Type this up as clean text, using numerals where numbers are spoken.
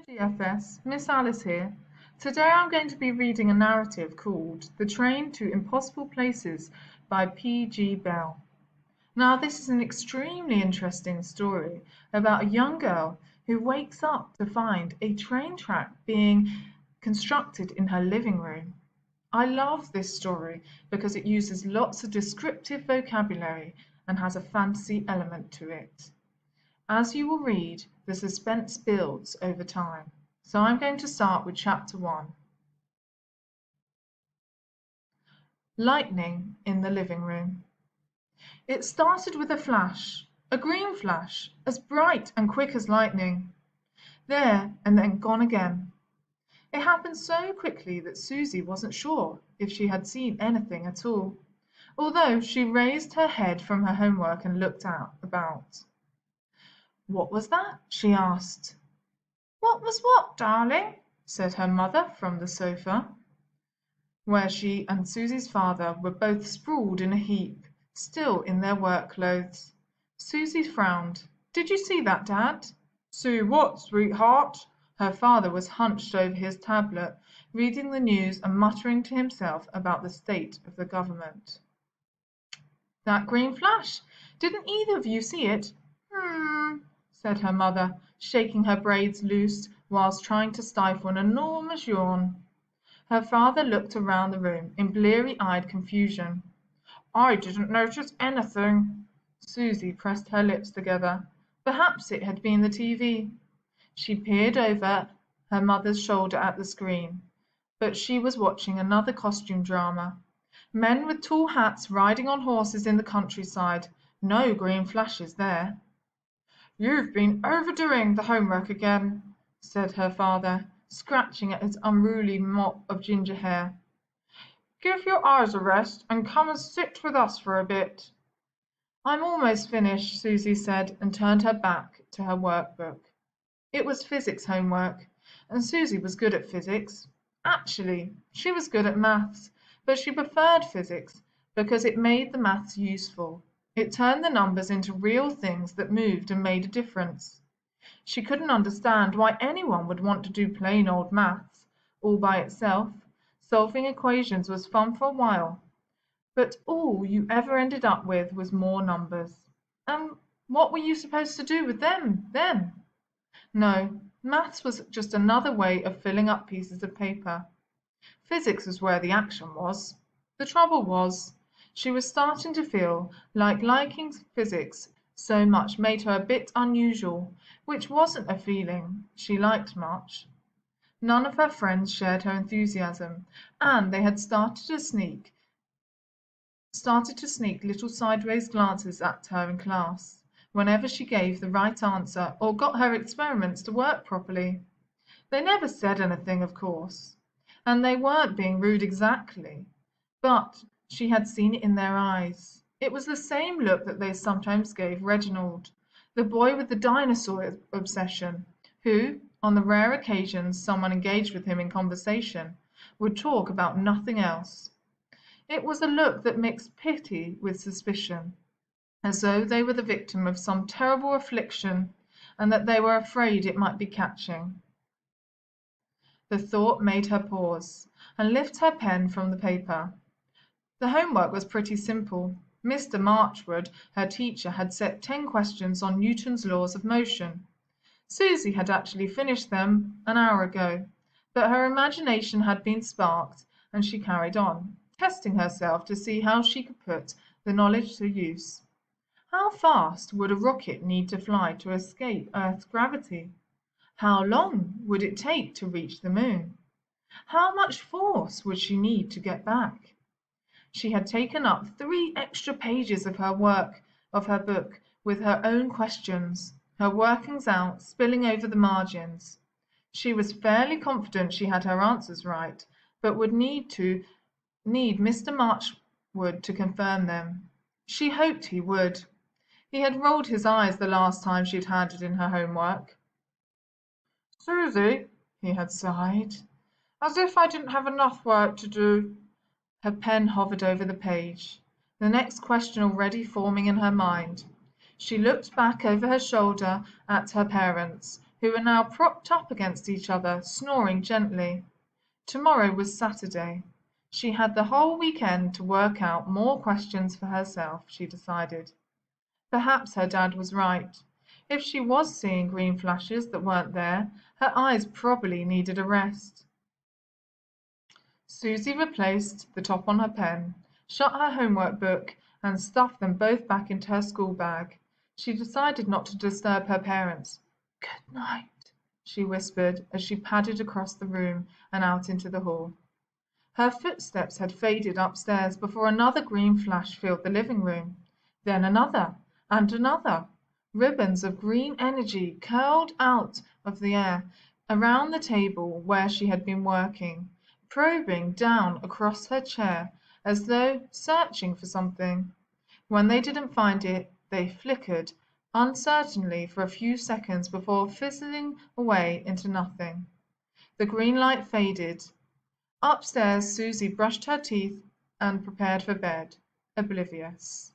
GFS, Miss Alice here. Today I'm going to be reading a narrative called The Train to Impossible Places by P.G. Bell. Now, this is an extremely interesting story about a young girl who wakes up to find a train track being constructed in her living room. I love this story because it uses lots of descriptive vocabulary and has a fantasy element to it. As you will read, the suspense builds over time. So I'm going to start with chapter 1. Lightning in the living room. It started with a green flash, as bright and quick as lightning. There and then gone again. It happened so quickly that Susie wasn't sure if she had seen anything at all, although she raised her head from her homework and looked out about. "What was that?" she asked. "What was what, darling?" said her mother from the sofa, where she and Susie's father were both sprawled in a heap, still in their work clothes. Susie frowned. "Did you see that, Dad?" "See what, sweetheart?" Her father was hunched over his tablet, reading the news and muttering to himself about the state of the government. "That green flash. Didn't either of you see it?" Said her mother, shaking her braids loose whilst trying to stifle an enormous yawn. Her father looked around the room in bleary-eyed confusion. "I didn't notice anything." Susie pressed her lips together. Perhaps it had been the TV. She peered over her mother's shoulder at the screen, but she was watching another costume drama. Men with tall hats riding on horses in the countryside. No green flashes there. "You've been overdoing the homework again," said her father, scratching at his unruly mop of ginger hair. "Give your eyes a rest and come and sit with us for a bit." "I'm almost finished," Susie said, and turned her back to her workbook. It was physics homework, and Susie was good at physics. Actually, she was good at maths, but she preferred physics because it made the maths useful. It turned the numbers into real things that moved and made a difference. She couldn't understand why anyone would want to do plain old maths all by itself. Solving equations was fun for a while, but all you ever ended up with was more numbers. And what were you supposed to do with them then? No, maths was just another way of filling up pieces of paper. Physics was where the action was. The trouble was, she was starting to feel like liking physics so much made her a bit unusual, which wasn't a feeling she liked much. None of her friends shared her enthusiasm, and they had started to sneak little sideways glances at her in class, whenever she gave the right answer or got her experiments to work properly. They never said anything, of course, and they weren't being rude exactly, but she had seen it in their eyes. It was the same look that they sometimes gave Reginald, the boy with the dinosaur obsession, who, on the rare occasions someone engaged with him in conversation, would talk about nothing else. It was a look that mixed pity with suspicion, as though they were the victim of some terrible affliction, and that they were afraid it might be catching. The thought made her pause, and lift her pen from the paper. The homework was pretty simple. Mr. Marchwood, her teacher, had set 10 questions on Newton's laws of motion. Susie had actually finished them an hour ago, but her imagination had been sparked, and she carried on, testing herself to see how she could put the knowledge to use. How fast would a rocket need to fly to escape Earth's gravity? How long would it take to reach the moon? How much force would she need to get back? She had taken up 3 extra pages of her book, with her own questions, her workings out spilling over the margins. She was fairly confident she had her answers right, but would need Mr. Marchwood to confirm them. She hoped he would. He had rolled his eyes the last time she'd handed in her homework. "Susie," he had sighed, "as if I didn't have enough work to do." Her pen hovered over the page, the next question already forming in her mind. She looked back over her shoulder at her parents, who were now propped up against each other, snoring gently. Tomorrow was Saturday. She had the whole weekend to work out more questions for herself, she decided. Perhaps her dad was right. If she was seeing green flashes that weren't there, her eyes probably needed a rest. Susie replaced the top on her pen, shut her homework book, and stuffed them both back into her school bag. She decided not to disturb her parents. "Good night," she whispered as she padded across the room and out into the hall. Her footsteps had faded upstairs before another green flash filled the living room. Then another, and another. Ribbons of green energy curled out of the air around the table where she had been working, probing down across her chair as though searching for something. When they didn't find it, they flickered uncertainly for a few seconds before fizzling away into nothing. The green light faded. Upstairs, Susie brushed her teeth and prepared for bed, oblivious.